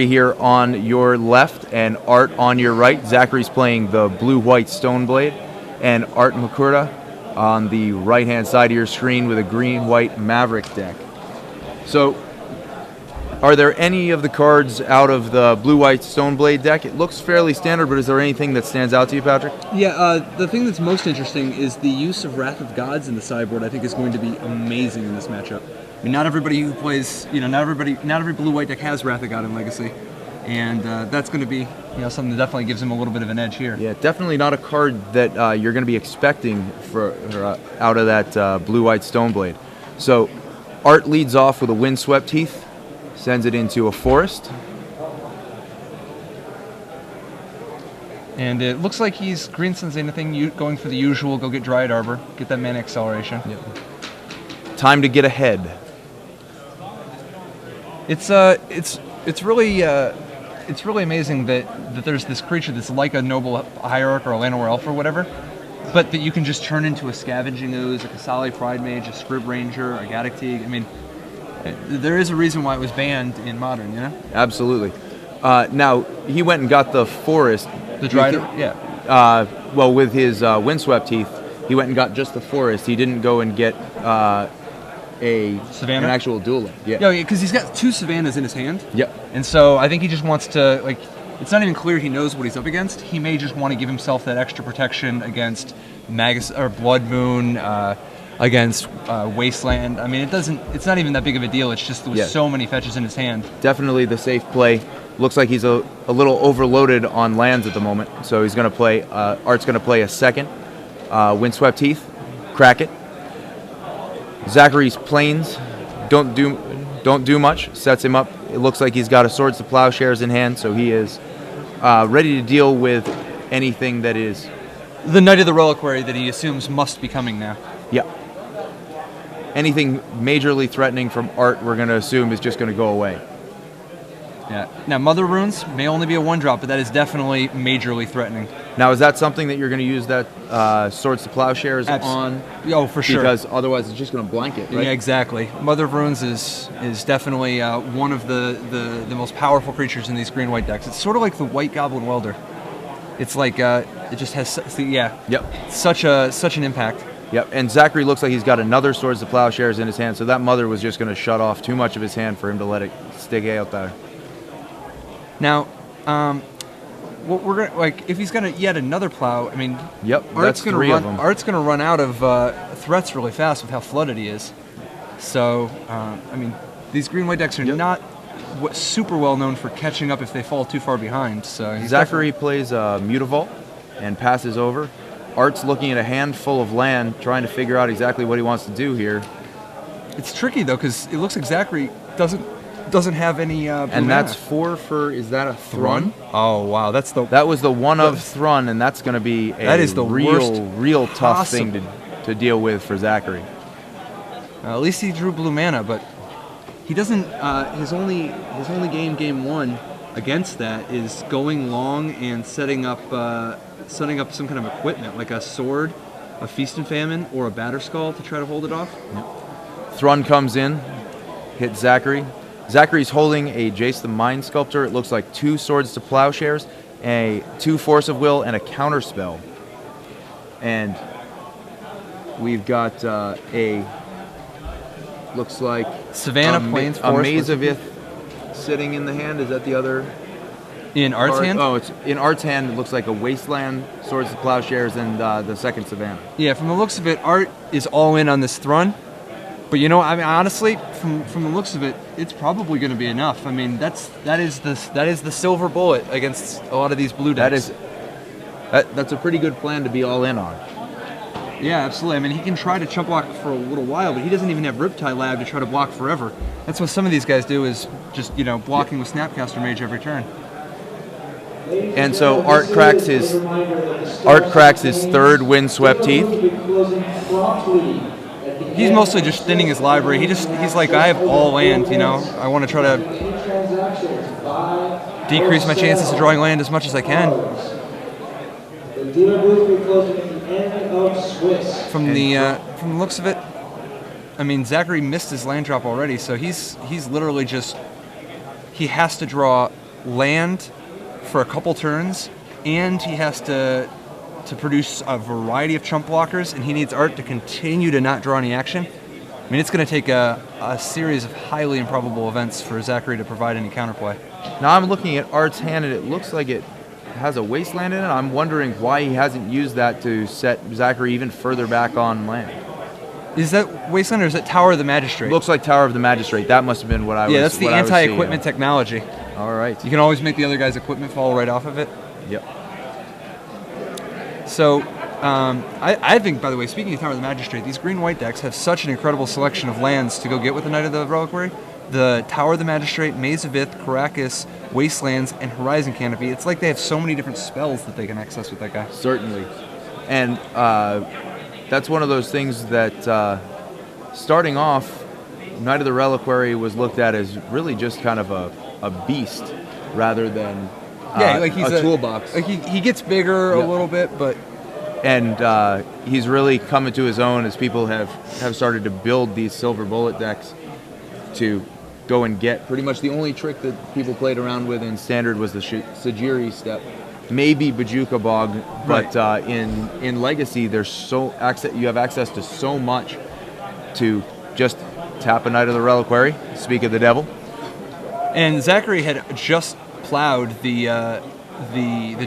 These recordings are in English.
here on your left and Art on your right. Zachary's playing the blue-white Stoneblade, and Art Macurda on the right-hand side of your screen with a green-white Maverick deck. So, are there any of the cards out of the blue-white Stoneblade deck? It looks fairly standard, but is there anything that stands out to you, Patrick? Yeah, the thing that's most interesting is the use of Wrath of Gods in the sideboard. I think is going to be amazing in this matchup. I mean, not everybody who plays, not every blue-white deck has Wrath of God in Legacy, and that's going to be, something that definitely gives him a little bit of an edge here. Yeah, definitely not a card that you're going to be expecting for out of that blue-white Stoneblade. So, Art leads off with a Windswept Heath, sends it into a forest. And it looks like he's green sense anything, going for the usual, go get Dryad Arbor, get that mana acceleration. Yep. Time to get ahead. It's really amazing that there's this creature that's like a Noble Hierarch or a Llanowar Elf or whatever, but that you can just turn into a Scavenging Ooze, a Kasali Pride Mage, a Scrib Ranger, a Gaddock Teeg. I mean, there is a reason why it was banned in Modern, Absolutely. Now, he went and got the forest. The Dryad, yeah. Well, with his Windswept Heath, he went and got just the forest. He didn't go and get Savannah? an actual dual land. Yeah, because he's got 2 Savannahs in his hand. Yep. And so I think he just wants to, it's not even clear he knows what he's up against. He may just want to give himself that extra protection against Blood Moon, against Wasteland. I mean, it's not even that big of a deal. It's just there's so many fetches in his hand. Definitely the safe play. Looks like he's a little overloaded on lands at the moment. So he's going to play, Art's going to play a second Windswept Heath, crack it. Zachary's Plains don't do much. Sets him up. It looks like he's got a Swords to Plowshares in hand, so he is ready to deal with anything that is the Knight of the Reliquary that he assumes must be coming now. Yeah. Anything majorly threatening from Art, we're going to assume is just going to go away. Yeah. Now, Mother Runes may only be a 1-drop, but that is definitely majorly threatening. Now, is that something that you're going to use that Swords to Plowshares on? Oh, for sure. Because otherwise it's just going to blanket, right? Yeah, exactly. Mother of Runes is definitely one of the most powerful creatures in these green-white decks. It's sort of like the White Goblin Welder. It's like, it just has, such an impact. Yep, and Zachary looks like he's got another Swords to Plowshares in his hand, so that Mother was just going to shut off too much of his hand for him to let it stick out there. Now, what we're gonna if he's gonna yet another plow. I mean, that's 3 of them. Art's gonna run out of threats really fast with how flooded he is. So, I mean, these green-white decks are not super well known for catching up if they fall too far behind. So Zachary plays Mutavault and passes over. Art's looking at a handful of land, trying to figure out exactly what he wants to do here. It's tricky though, because it looks like Zachary doesn't have any blue and mana. that's 4 for, is that a Thrun? Oh wow, that was the one of Thrun, and that's going to be real tough thing to deal with for Zachary. At least he drew blue mana, but he doesn't. His only game 1 against that is going long and setting up some kind of equipment like a sword, a Feast and Famine, or a Batterskull to try to hold it off. Yep. Thrun comes in, hits Zachary. Zachary's holding a Jace the Mind Sculptor. It looks like 2 Swords to Plowshares, 2 Force of Will, and a Counterspell. And we've got looks like Savannah Plains a Forest. Maze of Ith sitting in the hand. Is that the other? In Art's hand? Oh, it's in Art's hand. It looks like a Wasteland, Swords to Plowshares, and the second Savannah. Yeah, from the looks of it, Art is all in on this Thrun. But I mean, honestly, from the looks of it, it's probably going to be enough. I mean, that is the silver bullet against a lot of these blue decks. That's a pretty good plan to be all in on. Yeah, absolutely. I mean, he can try to chump block for a little while, but he doesn't even have Riptide Lab to try to block forever. That's what some of these guys do, is just blocking with Snapcaster Mage every turn. And so Art cracks his 3rd Windswept Heath. He's mostly just thinning his library. He's like, I have all land, I want to try to decrease my chances of drawing land as much as I can. From the looks of it, I mean, Zachary missed his land drop already, so he's literally just, he has to draw land for a couple turns, and he has to produce a variety of chump blockers, and he needs Art to continue to not draw any action. I mean, it's going to take a series of highly improbable events for Zachary to provide any counterplay. Now I'm looking at Art's hand, and it looks like it has a wasteland in it. I'm wondering why he hasn't used that to set Zachary even further back on land. Is that Wasteland or is that Tower of the Magistrate? Looks like Tower of the Magistrate. That must have been what I was. Yeah, that's the anti-equipment technology. All right. You can always make the other guy's equipment fall right off of it. Yep. So, I think, by the way, speaking of Tower of the Magistrate, these green-white decks have such an incredible selection of lands to go get with the Knight of the Reliquary. The Tower of the Magistrate, Maze of Ith, Caracas, Wastelands, and Horizon Canopy. It's like they have so many different spells that they can access with that guy. Certainly. And that's one of those things that, starting off, Knight of the Reliquary was looked at as really just kind of a beast rather than like he's a toolbox. Like he gets bigger a little bit, but... And he's really coming to his own as people have started to build these silver bullet decks to go and get. Pretty much the only trick that people played around with in Standard was the Sajiri step. Maybe Bajuka Bog, but in Legacy, there's you have access to so much to just tap a Knight of the Reliquary, speak of the devil. And Zachary had just plowed the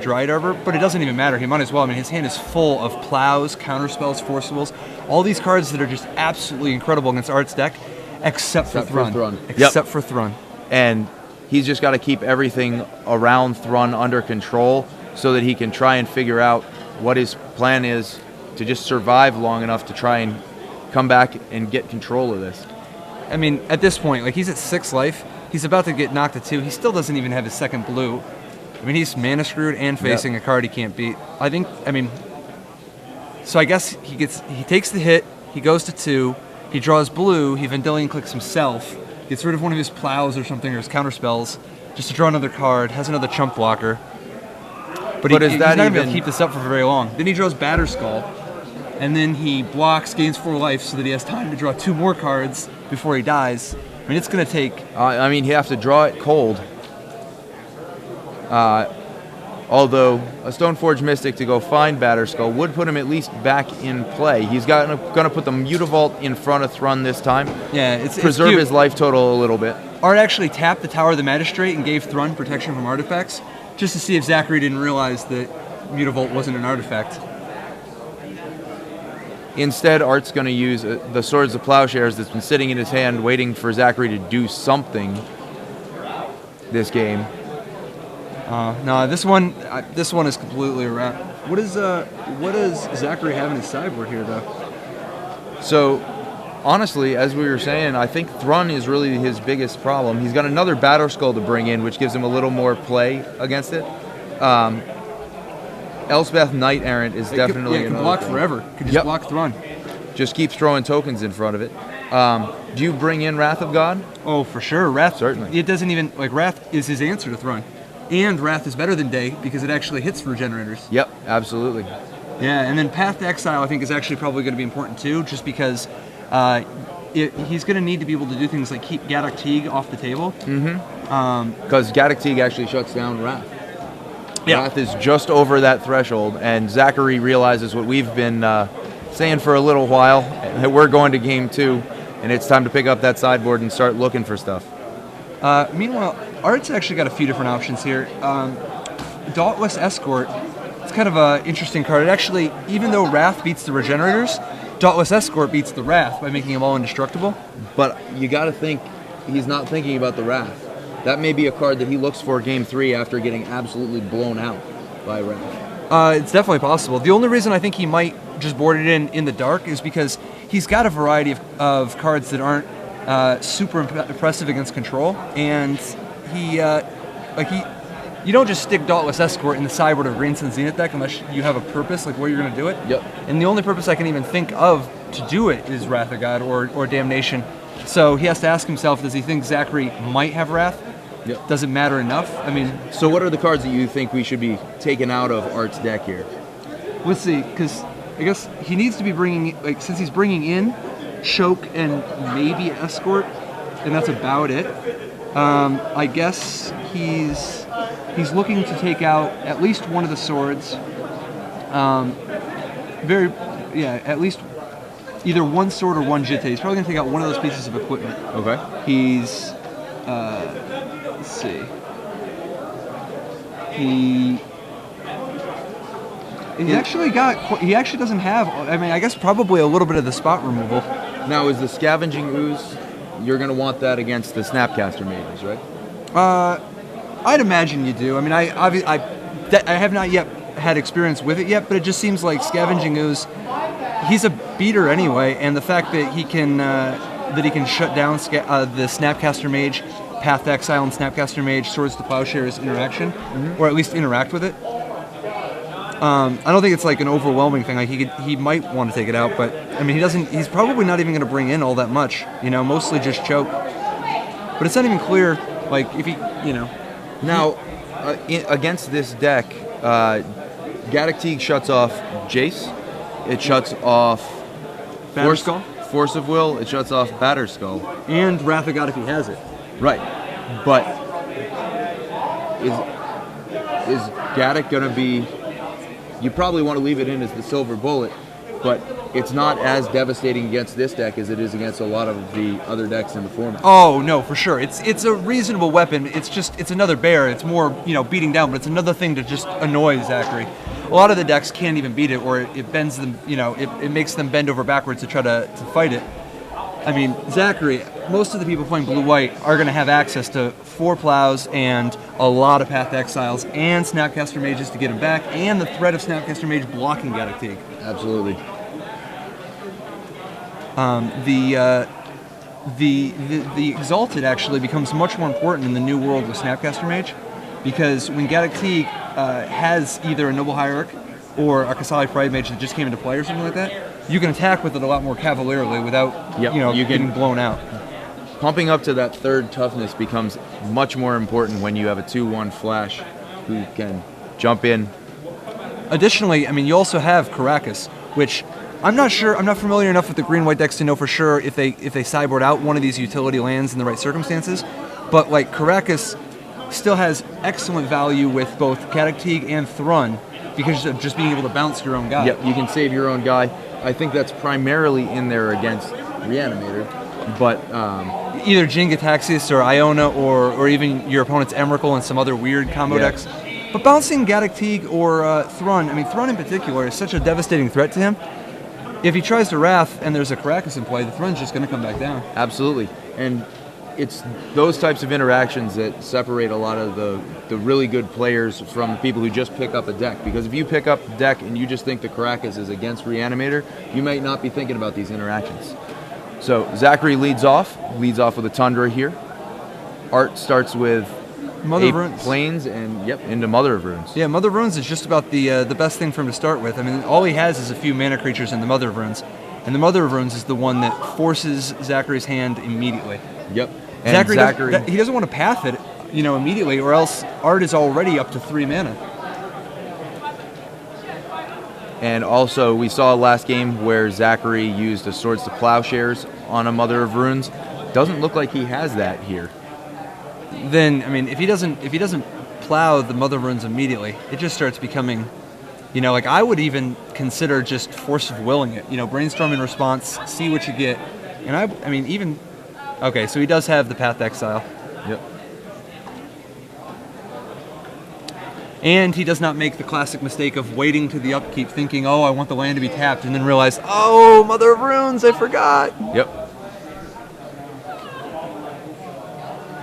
Dryad Arbor, but it doesn't even matter. He might as well. I mean, his hand is full of plows, counterspells, forcibles, all these cards that are just absolutely incredible against Art's deck, except for Thrun. Except for Thrun. And he's just got to keep everything around Thrun under control so that he can try and figure out what his plan is to just survive long enough to try and come back and get control of this. I mean, at this point, like, he's at 6 life. He's about to get knocked to 2. He still doesn't even have his second blue. I mean, he's mana screwed and facing a card he can't beat. So I guess he takes the hit, he goes to 2, he draws blue, he Vendilion clicks himself, gets rid of one of his plows or something, or his counterspells, just to draw another card, has another chump blocker. But he's not going to be able to keep this up for very long. Then he draws Batterskull, and then he blocks, gains 4 life, so that he has time to draw 2 more cards before he dies. I mean, it's going to take... he'd have to draw it cold. Although a Stoneforge Mystic to go find Batterskull would put him at least back in play. He's going to put the Mutavault in front of Thrun this time. Yeah, preserve his life total a little bit. Art actually tapped the Tower of the Magistrate and gave Thrun protection from artifacts, just to see if Zachary didn't realize that Mutavault wasn't an artifact. Instead, Art's going to use the Swords of Plowshares that's been sitting in his hand, waiting for Zachary to do something this game. No, this one is completely a wrap. What does Zachary have in his sideboard here, though? So, honestly, as we were saying, I think Thrun is really his biggest problem. He's got another Batterskull to bring in, which gives him a little more play against it. Elspeth Knight Errant is definitely it can another block thing. forever. Can just block Thrun. Just keeps throwing tokens in front of it. Do you bring in Wrath of God? Oh, for sure. Wrath. Certainly. It doesn't even, like, Wrath is his answer to Thrun. And Wrath is better than Day because it actually hits for Regenerators. Yep, absolutely. Yeah, and then Path to Exile I think is actually probably going to be important too, just because he's going to need to be able to do things like keep Gaddock Teague off the table. Because Gaddock Teague actually shuts down Wrath. Yeah. Wrath is just over that threshold, and Zachary realizes what we've been saying for a little while, that we're going to game 2, and it's time to pick up that sideboard and start looking for stuff. Meanwhile, Art's actually got a few different options here. Dauntless Escort, it's kind of an interesting card. It actually, even though Wrath beats the Regenerators, Dauntless Escort beats the Wrath by making them all indestructible. But you got to think he's not thinking about the Wrath. That may be a card that he looks for game 3 after getting absolutely blown out by Wrath. It's definitely possible. The only reason I think he might just board it in the dark is because he's got a variety of cards that aren't super impressive against control, and you don't just stick Dauntless Escort in the sideboard of Green Sun Zenith deck unless you have a purpose, like where you're going to do it. Yep. And the only purpose I can even think of to do it is Wrath of God or Damnation. So he has to ask himself, does he think Zachary might have Wrath? Yep. Does it matter enough? I mean, so what are the cards that you think we should be taking out of Art's deck here? let's see, because I guess he needs to be bringing, like, since he's bringing in Choke and maybe Escort, and that's about it. I guess he's He's looking to take out at least one of the swords. At least either one sword or one jitte. He's probably going to take out one of those pieces of equipment. Okay. He's, let's see. He actually doesn't have, I mean, I guess probably a little bit of the spot removal. Now, is the Scavenging Ooze, you're going to want that against the Snapcaster Mages, right? I'd imagine you do. I mean, I have not yet had experience with it yet, but it just seems like Scavenging Ooze, he's a beater anyway, and the fact that he can shut down the Snapcaster Mage, Path to Exile, and Snapcaster Mage, Swords to Plowshares interaction, or at least interact with it. I don't think it's like an overwhelming thing. Like he might want to take it out, but I mean he's probably not even going to bring in all that much. Mostly just choke. But it's not even clear, like if he, Now, against this deck, Gaddock Teeg shuts off Jace. It shuts off Batterskull? Force of Will. It shuts off Batterskull. And Wrath of God if he has it. Right, but is Gaddock going to be? You probably want to leave it in as the silver bullet, but it's not as devastating against this deck as it is against a lot of the other decks in the format. Oh no, for sure. It's a reasonable weapon. It's another bear. It's more beating down, but it's another thing to just annoy Zachary. A lot of the decks can't even beat it, or it bends them. It makes them bend over backwards to try to fight it. I mean, Zachary, most of the people playing blue-white are going to have access to 4 plows and a lot of Path to Exiles and Snapcaster Mages to get him back, and the threat of Snapcaster Mage blocking Gaddock Teeg. Absolutely. The Exalted actually becomes much more important in the new world with Snapcaster Mage, because when Gaddock Teeg has either a Noble Hierarch or a Kasali Pride Mage that just came into play or something like that, you can attack with it a lot more cavalierly without getting blown out. Pumping up to that 3rd toughness becomes much more important when you have a 2/1 flash who can jump in. Additionally, I mean, you also have Caracas, which I'm not familiar enough with the green-white decks to know for sure if they sideboard out one of these utility lands in the right circumstances, but like Caracas still has excellent value with both Gaddock Teeg and Thrun because of just being able to bounce your own guy. Yep, you can save your own guy. I think that's primarily in there against Reanimator, but either Jin Gitaxias or Iona or even your opponent's Emrakul and some other weird combo decks. But bouncing Gaddock Teeg or Thrun, I mean Thrun in particular is such a devastating threat to him. If he tries to Wrath and there's a Caracas in play, the Thrun's just going to come back down. Absolutely, and it's those types of interactions that separate a lot of the really good players from people who just pick up a deck. Because if you pick up a deck and you just think the Caracas is against Reanimator, you might not be thinking about these interactions. So Zachary leads off with a Tundra here. Art starts with Mother of Runes. Plains and into Mother of Runes. Yeah, Mother of Runes is just about the best thing for him to start with. I mean, all he has is a few mana creatures in the Mother of Runes. And the Mother of Runes is the one that forces Zachary's hand immediately. Yep. And Zachary he doesn't want to path it, immediately, or else Art is already up to 3 mana. And also, we saw last game where Zachary used a Swords to Plowshares on a Mother of Runes. Doesn't look like he has that here. Then, I mean, if he doesn't plow the Mother of Runes immediately, it just starts becoming, like I would even consider just Force of Willing it. Brainstorm in response, see what you get. And I mean, even... Okay, so he does have the Path to Exile. Yep. And he does not make the classic mistake of waiting to the upkeep, thinking, oh, I want the land to be tapped, and then realize, oh, Mother of Runes, I forgot. Yep.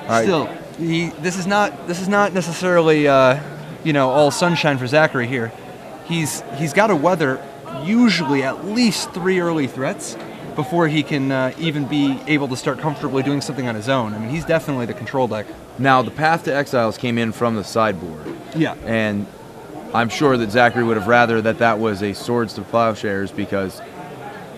All right. Still, this is not necessarily, all sunshine for Zachary here. He's got to weather usually at least 3 early threats before he can even be able to start comfortably doing something on his own. I mean, he's definitely the control deck. Now, the Path to Exiles came in from the sideboard. Yeah. And I'm sure that Zachary would have rather that was a Swords to Plowshares because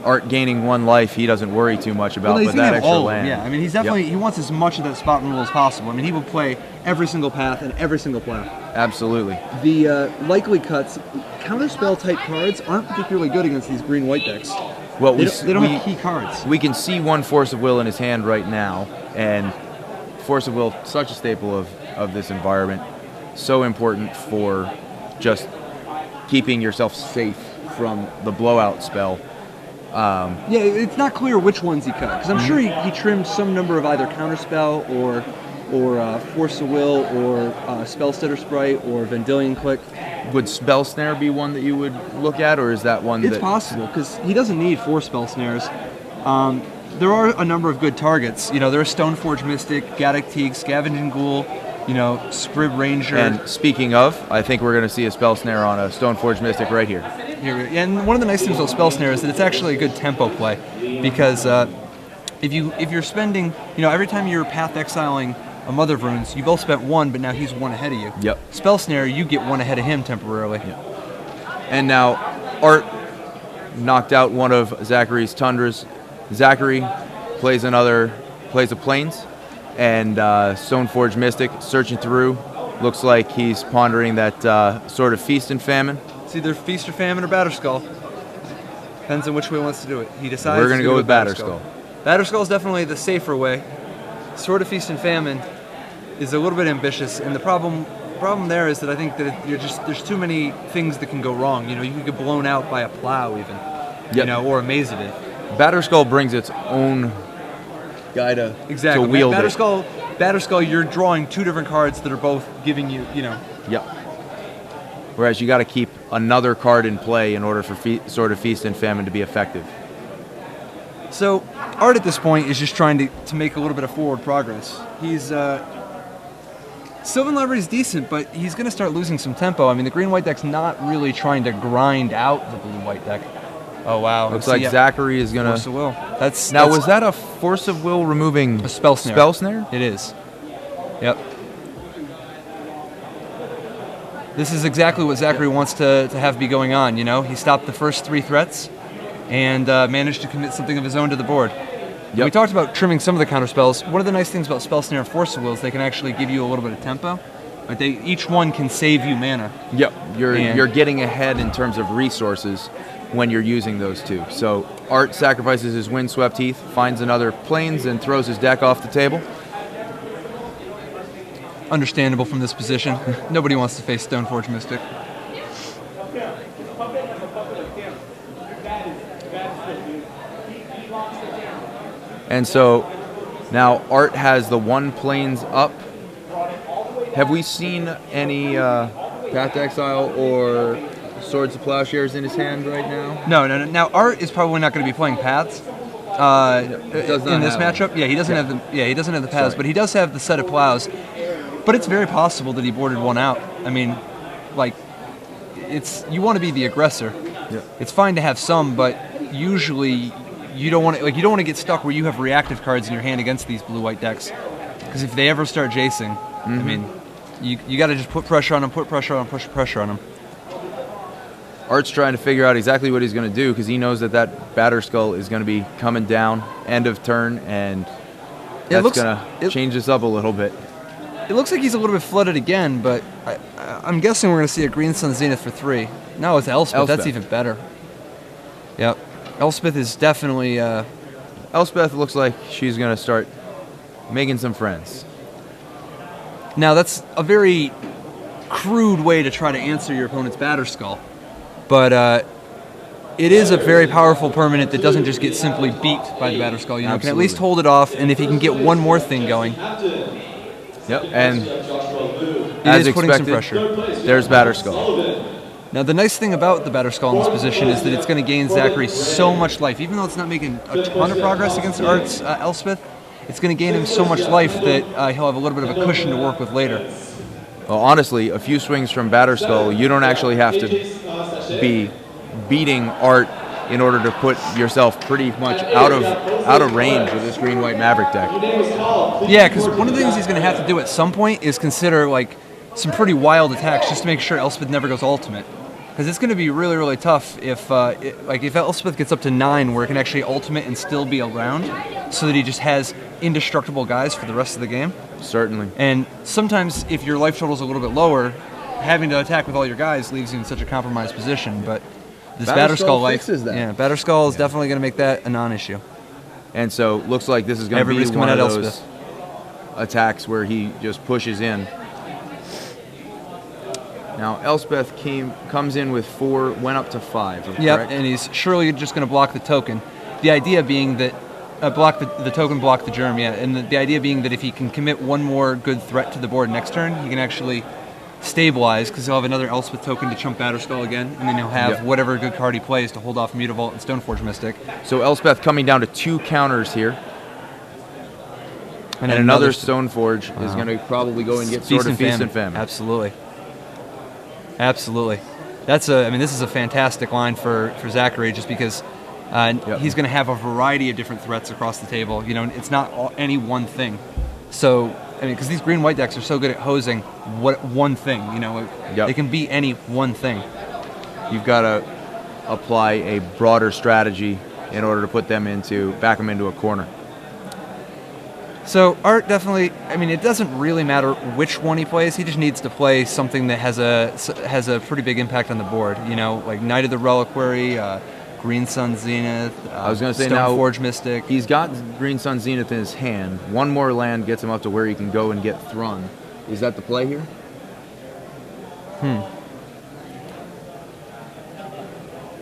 Art gaining 1 life, he doesn't worry too much about, but that extra land. Yeah, I mean, he's definitely, he wants as much of that spot removal as possible. I mean, he will play every single path and every single plow. Absolutely. The likely cuts, counterspell type cards aren't particularly good against these green-white decks. Well, they don't have key cards. We can see 1 Force of Will in his hand right now, and Force of Will, such a staple of this environment. so important for just keeping yourself safe from the blowout spell. Yeah, it's not clear which ones he cut, because I'm sure he trimmed some number of either Counterspell or Force of Will or Spell Stutter Sprite or Vendilion Click. Would Spell Snare be one that you would look at, or is that one It's possible, because he doesn't need 4 Spell Snares. There are a number of good targets. You know, there's Stoneforge Mystic, Gaddock Teague, Scavenging Ghoul, you know, Scrib Ranger. And speaking of, I think we're going to see a Spell Snare on a Stoneforge Mystic right here. And one of the nice things about Spell Snare is that it's actually a good tempo play, because if you're spending, you know, every time you're path exiling a Mother of Runes, you both spent 1, but now he's 1 ahead of you. Yep. Spell Snare, you get 1 ahead of him temporarily. Yep. And now Art knocked out one of Zachary's Tundras. Zachary plays a Plains, and Stoneforge Mystic searching through. Looks like he's pondering that sort of Feast and Famine. It's either Feast or Famine or Batterskull. Depends on which way he wants to do it. He decides. We're going to go with Batterskull. Batterskull is definitely the safer way. Sword of Feast and Famine is a little bit ambitious, and the problem there is that I think that there's too many things that can go wrong. You know, you could get blown out by a plow even. Yep. You know, or a Maze of It. Batterskull brings its own guy to wield it. Batterskull, you're drawing 2 different cards that are both giving you, you know. Yep. Whereas you got to keep another card in play in order for Sword of Feast and Famine to be effective. So Art at this point is just trying to make a little bit of forward progress. He's Sylvan Library is decent, but he's going to start losing some tempo. I mean, the green-white deck's not really trying to grind out the blue-white deck. Oh wow! Looks like Zachary is gonna. Force of Will. Was that a Force of Will removing a Spell Snare? Spell Snare? It is. Yep. This is exactly what Zachary wants to have be going on. You know, he stopped the first 3 threats and managed to commit something of his own to the board. Yep. We talked about trimming some of the counter spells. One of the nice things about Spell Snare and Force of Will is they can actually give you a little bit of tempo. But each one can save you mana. Yep. You're getting ahead in terms of resources when you're using those 2. So Art sacrifices his Windswept Heath, finds another Plains, and throws his deck off the table. Understandable from this position. Nobody wants to face Stoneforge Mystic. And so now Art has the 1 Plains up. Have we seen any Path to Exile or Swords of Plowshares in his hand right now? No. Now Art is probably not going to be playing Paths in this matchup. Yeah, he doesn't have the. Yeah, he doesn't have the Paths, but he does have the set of plows. But it's very possible that he boarded 1 out. I mean, like, you want to be the aggressor. Yeah. It's fine to have some, but usually you don't want to get stuck where you have reactive cards in your hand against these blue-white decks. Because if they ever start jacing, I mean, you got to just put pressure on them, push pressure on them. Art's trying to figure out exactly what he's going to do because he knows that Batterskull is going to be coming down end of turn, and that's going to change this up a little bit. It looks like he's a little bit flooded again, but I'm guessing we're going to see a Green Sun Zenith for 3. No, it's Elspeth. That's even better. Yep. Elspeth is definitely... Elspeth looks like she's going to start making some friends. Now, that's a very crude way to try to answer your opponent's Batterskull. But it is a very powerful permanent that doesn't just get simply beat by the Batterskull. You know, can at least hold it off, and if he can get one more thing going... Yep, and as expected, some pressure. There's Batterskull. Now, the nice thing about the Batterskull in this position is that it's going to gain Zachary so much life. Even though it's not making a ton of progress against Art's Elspeth, it's going to gain him so much life that he'll have a little bit of a cushion to work with later. Well, honestly, a few swings from Batterskull, you don't actually have to be beating Art in order to put yourself pretty much out of range with this green-white Maverick deck. Yeah, because one of the things he's going to have to do at some point is consider like some pretty wild attacks just to make sure Elspeth never goes ultimate. Because it's going to be really, really tough if Elspeth gets up to 9 where it can actually ultimate and still be around, so that he just has indestructible guys for the rest of the game. Certainly. And sometimes if your life total is a little bit lower, having to attack with all your guys leaves you in such a compromised position. But this Batterskull fixes that. Yeah, Batterskull is definitely going to make that a non-issue. And so looks like this is going to be one of those attacks where he just pushes in. Now Elspeth comes in with 4, went up to 5. Yep, correct? and he's surely just going to block the token. The idea being that block the token, block the germ, yeah. And the idea being that if he can commit one more good threat to the board next turn, he can actually stabilize because he'll have another Elspeth token to chump Batterskull again, and then he'll have whatever good card he plays to hold off Mutavault and Stoneforge Mystic. So Elspeth coming down to 2 counters here. And another Stoneforge is going to probably go and get Sword of Feast and Famine. Absolutely. Absolutely. This is a fantastic line for Zachary just because he's going to have a variety of different threats across the table. You know, it's not any one thing. So, because these green-white decks are so good at hosing one thing, you know, it can be any one thing. You've got to apply a broader strategy in order to back them into a corner. So Art definitely, it doesn't really matter which one he plays. He just needs to play something that has a pretty big impact on the board. You know, like Knight of the Reliquary, Green Sun Zenith, I was going to say Stoneforge Mystic. He's got Green Sun Zenith in his hand. One more land gets him up to where he can go and get Thrun. Is that the play here?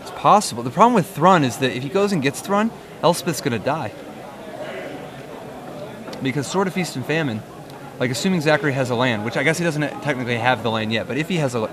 It's possible. The problem with Thrun is that if he goes and gets Thrun, Elspeth's going to die. Because Sword of Feast and Famine, like assuming Zachary has a land, which I guess he doesn't technically have the land yet, but if he has well,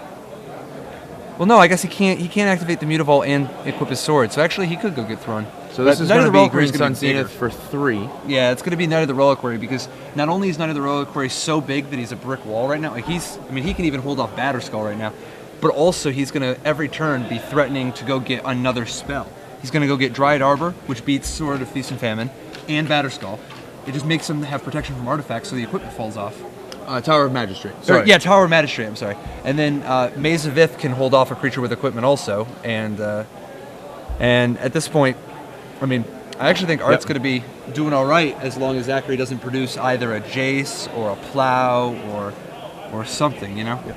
no, I guess he can't activate the Mutavault and equip his sword, so actually he could go get Thrun. So this is going to be Green Sun Zenith for 3. Yeah, it's going to be Knight of the Reliquary because not only is Knight of the Reliquary so big that he's a brick wall right now, like he can even hold off Batterskull right now, but also he's going to every turn be threatening to go get another spell. He's going to go get Dryad Arbor, which beats Sword of Feast and Famine, and Batterskull. It just makes him have protection from artifacts, so the equipment falls off. Tower of Magistrate. Sorry. Tower of Magistrate, I'm sorry. And then Maze of Ith can hold off a creature with equipment also. And at this point, I actually think Art's going to be doing all right as long as Zachary doesn't produce either a Jace or a Plow or something, you know? Yeah.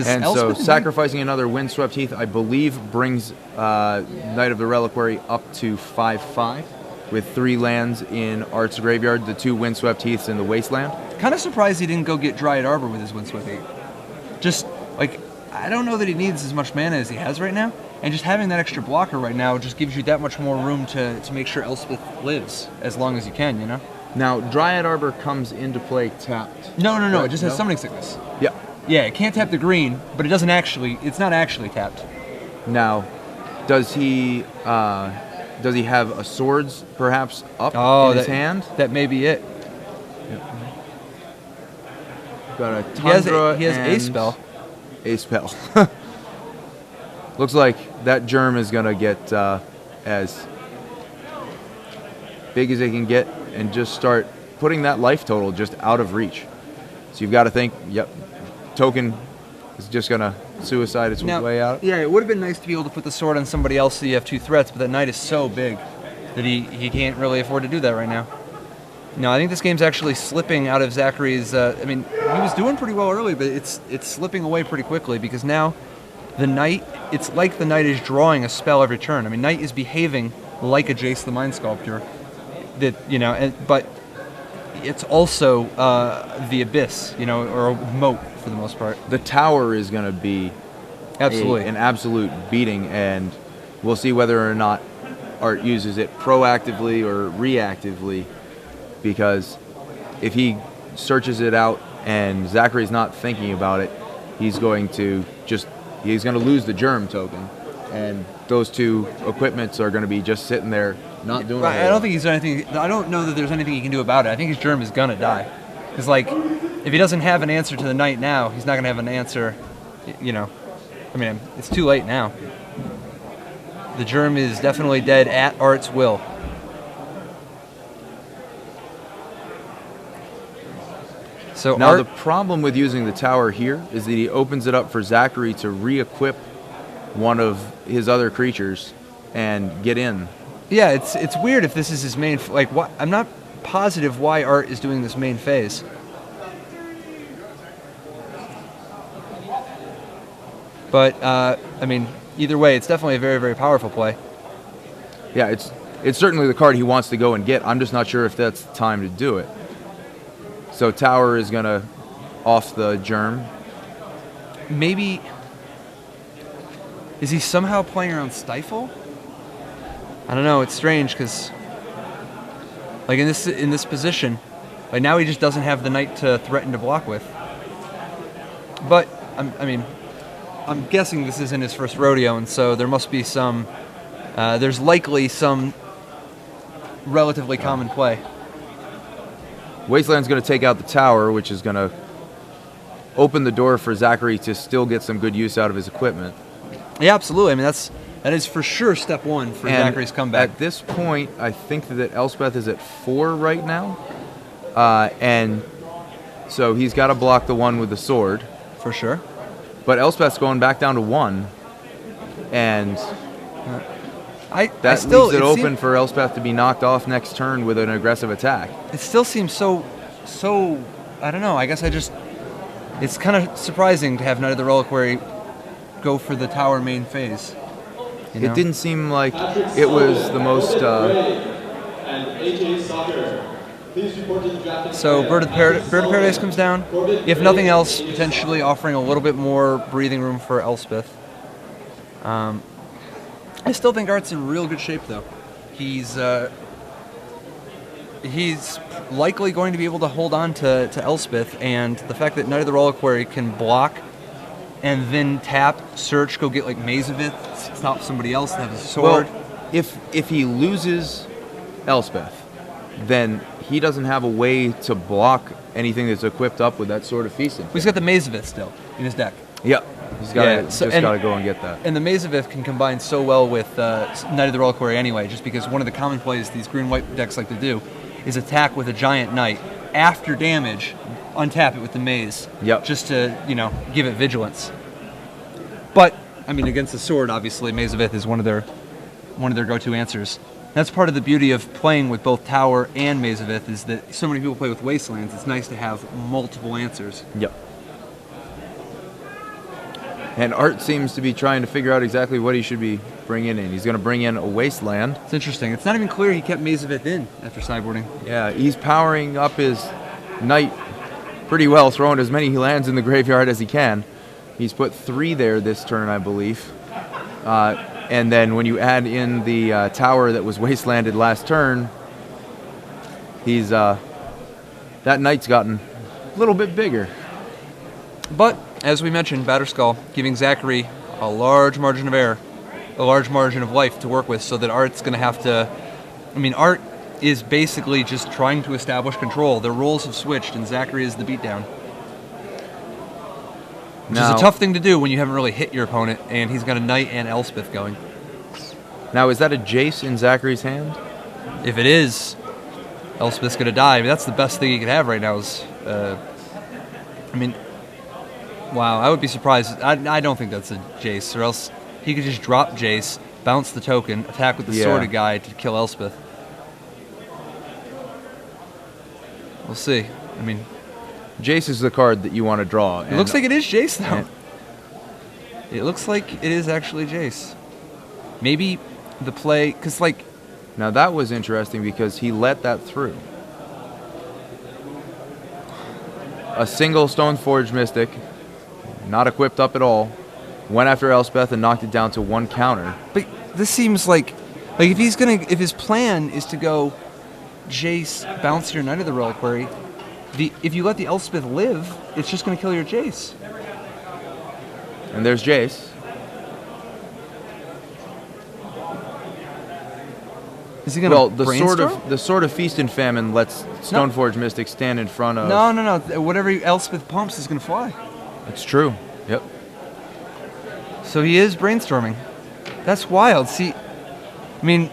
And so sacrificing another Windswept Heath, I believe, brings Knight of the Reliquary up to 5/5. With 3 lands in Art's graveyard, the 2 Windswept Heaths in the Wasteland. Kind of surprised he didn't go get Dryad Arbor with his Windswept Heath. Just, I don't know that he needs as much mana as he has right now, and just having that extra blocker right now just gives you that much more room to make sure Elspeth lives as long as you can, you know? Now, Dryad Arbor comes into play tapped. No, it just has Summoning Sickness. Yeah. Yeah, it can't tap the green, but it's not actually tapped. Now, does he have a Swords, perhaps, up in his hand? That may be it. Yep. Got a Tundra. He has a spell. A spell. Looks like that germ is going to get as big as it can get and just start putting that life total just out of reach. So you've got to think, token is just going to suicide its way out. Yeah, it would have been nice to be able to put the sword on somebody else so you have 2 threats, but that Knight is so big that he can't really afford to do that right now. No, I think this game's actually slipping out of Zachary's... he was doing pretty well early, but it's slipping away pretty quickly because now the Knight... It's like the Knight is drawing a spell every turn. Knight is behaving like a Jace the Mind Sculptor. But it's also the Abyss, or a moat for the most part. The tower is going to be an absolute beating, and we'll see whether or not Art uses it proactively or reactively, because if he searches it out and Zachary's not thinking about it, he's going to lose the germ token, and those 2 equipments are going to be just sitting there not doing anything. I don't think he's done anything. I don't know that there's anything he can do about it. I think his germ is going to die. Because, if he doesn't have an answer to the Knight now, he's not going to have an answer, it's too late now. The germ is definitely dead at Art's will. So now, the problem with using the tower here is that he opens it up for Zachary to re-equip one of his other creatures and get in. Yeah, it's weird if this is his main... I'm not positive why Art is doing this main phase. But, either way, it's definitely a very, very powerful play. Yeah, it's certainly the card he wants to go and get. I'm just not sure if that's the time to do it. So Tower is going to off the germ. Maybe Is he somehow playing around Stifle? I don't know. It's strange because, like in this position, like now he just doesn't have the knight to threaten to block with. But I'm guessing this isn't his first rodeo, and so there must be some. There's likely some relatively common play. Wasteland's going to take out the tower, which is going to open the door for Zachary to still get some good use out of his equipment. Yeah, absolutely. I mean, that is for sure step one for Zachary's comeback. At this point, I think that Elspeth is at 4 right now. And so he's got to block the one with the sword. For sure. But Elspeth's going back down to 1. And that leaves it open for Elspeth to be knocked off next turn with an aggressive attack. It still seems so, I don't know. I guess it's kind of surprising to have Knight of the Reliquary go for the tower main phase. You know? It didn't seem like it was the most... So Bird of Paradise comes down. If nothing else, potentially offering a little bit more breathing room for Elspeth. I still think Art's in real good shape, though. He's likely going to be able to hold on to Elspeth, and the fact that Knight of the Reliquary can block and then tap, search, go get like Mazavith, stop somebody else that has a sword. Well, if he loses Elspeth, then he doesn't have a way to block anything that's equipped up with that Sword of Feasting. He's got the Mazavith still in his deck. Yep. He's got to go and get that. And the Mazavith can combine so well with Knight of the Reliquary anyway, just because one of the common plays these green-white decks like to do is attack with a giant knight. After damage, untap it with the maze. Yep. Just to, give it vigilance. But, I mean, against the sword, obviously, Mazavith is one of their go-to answers. That's part of the beauty of playing with both Tower and Mazavith is that so many people play with Wastelands. It's nice to have multiple answers. Yep. And Art seems to be trying to figure out exactly what he should be bringing in. He's going to bring in a Wasteland. It's interesting. It's not even clear he kept Mazavith in after sideboarding. Yeah, he's powering up his Knight pretty well, throwing as many lands in the graveyard as he can. He's put 3 there this turn, I believe. And then when you add in the tower that was wastelanded last turn, he's that Knight's gotten a little bit bigger. But, as we mentioned, Batterskull giving Zachary a large margin of error, a large margin of life to work with, so that Art's going to have to... I mean, Art is basically just trying to establish control. Their roles have switched, and Zachary is the beatdown. Which is a tough thing to do when you haven't really hit your opponent, and he's got a Knight and Elspeth going. Now, is that a Jace in Zachary's hand? If it is, Elspeth's going to die. I mean, that's the best thing he could have right now is... wow, I would be surprised. I don't think that's a Jace, or else he could just drop Jace, bounce the token, attack with the sworded guy to kill Elspeth. We'll see. I mean... Jace is the card that you want to draw. It looks like it is Jace, though. It looks like it is actually Jace. Maybe the play... Because, Now, that was interesting because he let that through. A single Stoneforge Mystic, not equipped up at all, went after Elspeth and knocked it down to 1 counter. But this seems like if his plan is to go Jace, bounce your Knight of the Reliquary, if you let the Elspeth live, it's just going to kill your Jace. And there's Jace. Is he going to the Sword of Feast and Famine lets Stoneforge Mystic stand in front of... No. Whatever Elspeth pumps is going to fly. It's true. Yep. So he is brainstorming. That's wild. See, I mean,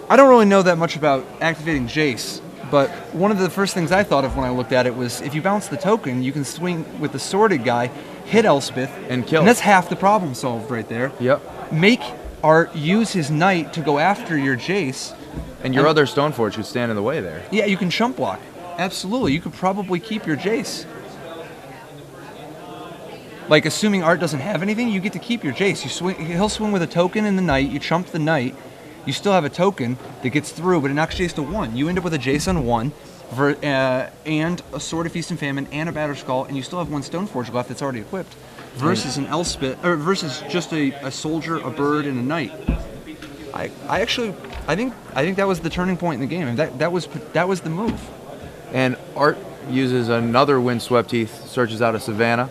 I don't really know that much about activating Jace, but one of the first things I thought of when I looked at it was if you bounce the token, you can swing with the sworded guy, hit Elspeth, and kill. And that's half the problem solved right there. Yep. Make Art use his Knight to go after your Jace. And your other Stoneforge could stand in the way there. Yeah, you can chump block. Absolutely. You could probably keep your Jace. Assuming Art doesn't have anything, you get to keep your Jace. He'll swing with a token in the Knight, you chump the Knight, you still have a token that gets through, but it knocks Jace to 1. You end up with a Jace on 1, and a Sword of Feast and Famine, and a Batterskull, and you still have 1 Stoneforge left that's already equipped. versus an Elspeth, or versus just a soldier, a bird, and a knight. I think that was the turning point in the game, and that was the move. And Art uses another Windswept Heath, searches out a Savannah.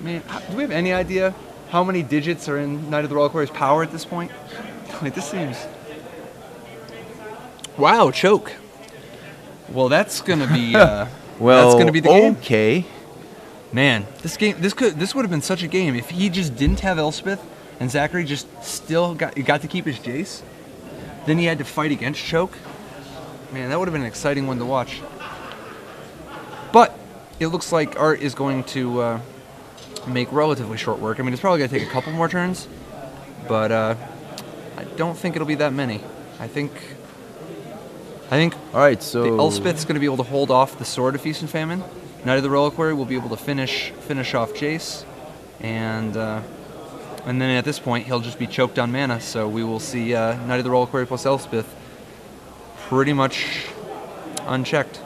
Man, do we have any idea how many digits are in Knight of the Reliquary's power at this point? Like, this seems... Wow, choke. Well, that's gonna be. Well, that's gonna be the game. Okay. Man, this would have been such a game if he just didn't have Elspeth and Zachary just still got to keep his Jace. Then he had to fight against choke. Man, that would have been an exciting one to watch. But it looks like Art is going to make relatively short work. I mean, it's probably going to take a couple more turns, but I don't think it'll be that many. I think all right, so the Elspeth's going to be able to hold off the Sword of Feast and Famine. Knight of the Reliquary will be able to finish off Jace, and then at this point he'll just be choked on mana. So we will see Knight of the Reliquary plus Elspeth pretty much unchecked.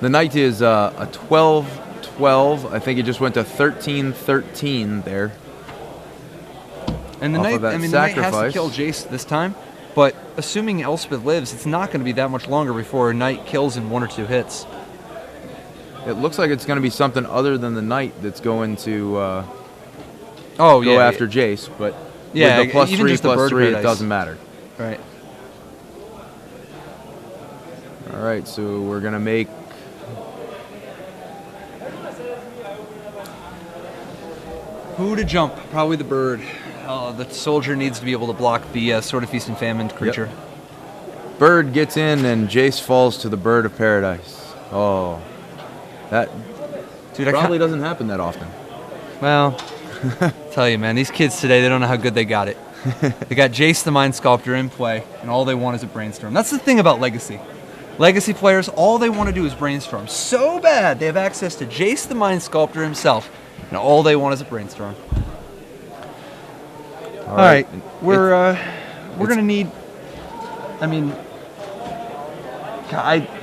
The Knight is a 12-12. I think it just went to 13-13 there. And the Knight, the Knight has to kill Jace this time. But assuming Elspeth lives, it's not going to be that much longer before Knight kills in 1 or 2 hits. It looks like it's going to be something other than the Knight that's going to go after Jace. But yeah, with the plus even 3, just the plus bird 3, it paradise. doesn't matter. Right. All right, so we're going to make... Who to jump? Probably the bird. The soldier needs to be able to block the Sword of Feast and Famine creature. Yep. Bird gets in and Jace falls to the Bird of Paradise. Oh, that probably doesn't happen that often. Well, tell you, man, these kids today, they don't know how good they got it. They got Jace the Mind Sculptor in play, and all they want is a brainstorm. That's the thing about Legacy. Legacy players, all they want to do is brainstorm. So bad, they have access to Jace the Mind Sculptor himself, and all they want is a brainstorm. All right, we're gonna need. I mean,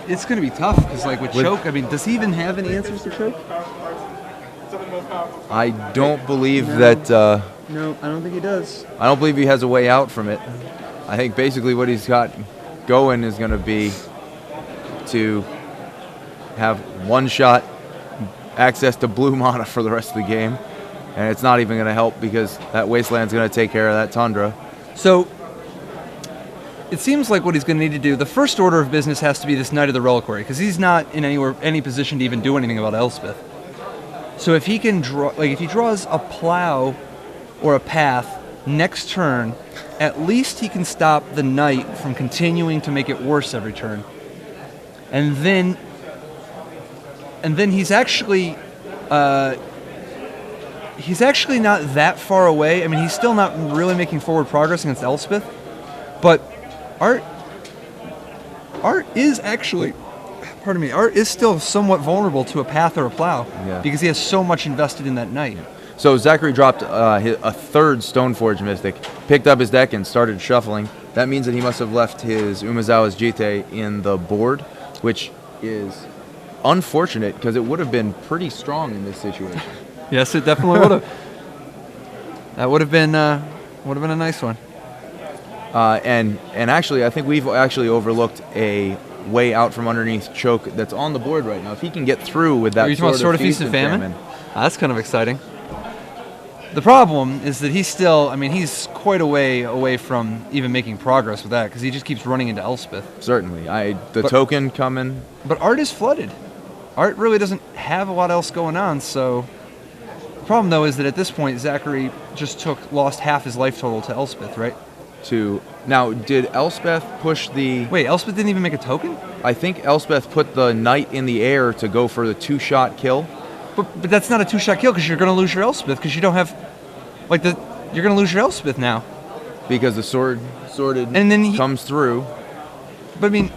it's gonna be tough because, like, with choke, I mean, does he even have any answers to choke? I don't believe that. No, I don't think he does. I don't believe he has a way out from it. I think basically what he's got going is going to be to have one-shot access to blue mana for the rest of the game. And it's not even going to help because that Wasteland's going to take care of that Tundra. So it seems like what he's going to need to do, the first order of business has to be this Knight of the Reliquary, because he's not in any position to even do anything about Elspeth. So if he can draw, like if he draws a plow or a path next turn, at least he can stop the Knight from continuing to make it worse every turn. And then he's actually not that far away. I mean, he's still not really making forward progress against Elspeth, but Art is actually, Art is still somewhat vulnerable to a path or a plow because he has so much invested in that Knight. So Zachary dropped a third Stoneforge Mystic, picked up his deck and started shuffling. That means that he must have left his Umezawa's Jite in the board, which is unfortunate because it would have been pretty strong in this situation. Yes, it definitely would have. That would have been a nice one. And actually, I think we've actually overlooked a way out from underneath choke that's on the board right now. If he can get through with that Sword of Feast and Famine. That's kind of exciting. The problem is that he's still, I mean, he's quite a way away from even making progress with that because he just keeps running into Elspeth. Certainly. The token coming. But Art is flooded. Art really doesn't have a lot else going on, so... The problem, though, is that at this point, Zachary just lost half his life total to Elspeth, right? Now, did Elspeth push the... Wait, Elspeth didn't even make a token? I think Elspeth put the Knight in the air to go for the 2-shot kill. But that's not a 2-shot kill because you're going to lose your Elspeth because you don't have... You're going to lose your Elspeth now. Because the sorted and then comes through. But I mean...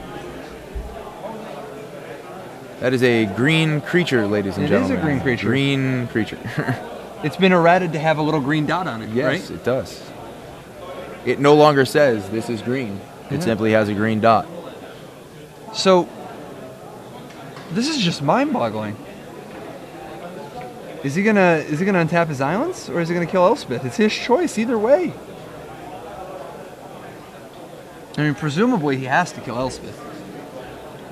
That is a green creature, ladies and gentlemen. It is a green creature. Green creature. It's been errated to have a little green dot on it, right? Yes, it does. It no longer says this is green. It simply has a green dot. So, this is just mind-boggling. Is he gonna untap his islands, or is he gonna kill Elspeth? It's his choice either way. I mean, presumably he has to kill Elspeth.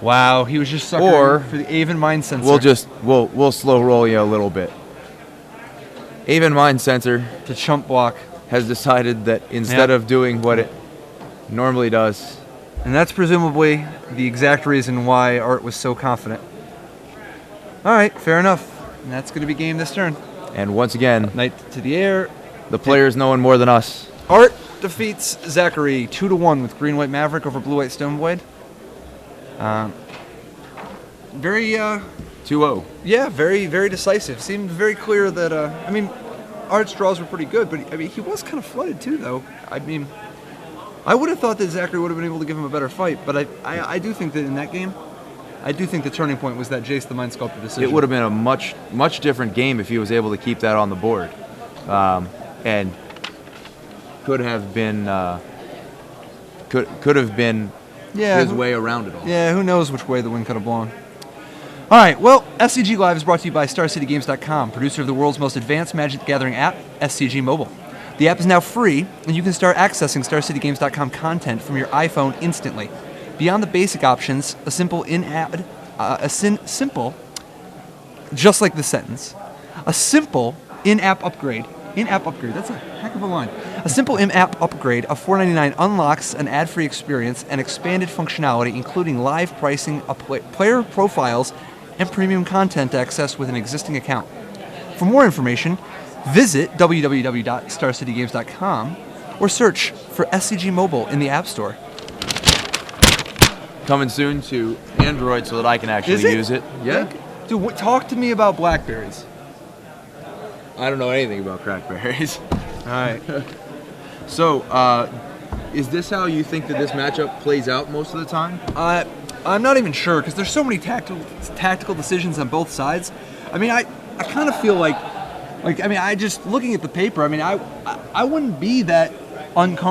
Wow, he was just suckering for the Aven Mind Sensor. We'll slow roll you a little bit. Aven Mind Sensor to chump block has decided that instead of doing what it normally does, and that's presumably the exact reason why Art was so confident. All right, fair enough. And that's going to be game this turn. And once again, Knight to the air. The players knowing more than us. Art defeats Zachary 2-1 with Green-White Maverick over Blue-White Stoneblade. Very 2-0. Yeah, very, very decisive. Seemed very clear that I mean, Art's draws were pretty good, but I mean he was kind of flooded too, though. I mean, I would have thought that Zachary would have been able to give him a better fight, but I do think that in that game, I do think the turning point was that Jace the Mind Sculptor decision. It would have been a much different game if he was able to keep that on the board, and could have been his way around it all. Yeah, who knows which way the wind could have blown. All right, well, SCG Live is brought to you by StarCityGames.com, producer of the world's most advanced Magic the Gathering app, SCG Mobile. The app is now free, and you can start accessing StarCityGames.com content from your iPhone instantly. Beyond the basic options, a simple just like the sentence, a simple in-app upgrade. In-app upgrade, that's a heck of a line. A simple in-app upgrade of $4.99 unlocks an ad-free experience and expanded functionality, including live pricing, player profiles, and premium content access with an existing account. For more information, visit www.starcitygames.com or search for SCG Mobile in the App Store. Coming soon to Android so that I can actually use it. Yeah. Dude, talk to me about Blackberries. I don't know anything about crackberries. All right. So, is this how you think that this matchup plays out most of the time? I'm not even sure because there's so many tactical decisions on both sides. I mean, I kind of feel like I mean, I just looking at the paper. I mean, I wouldn't be that uncomfortable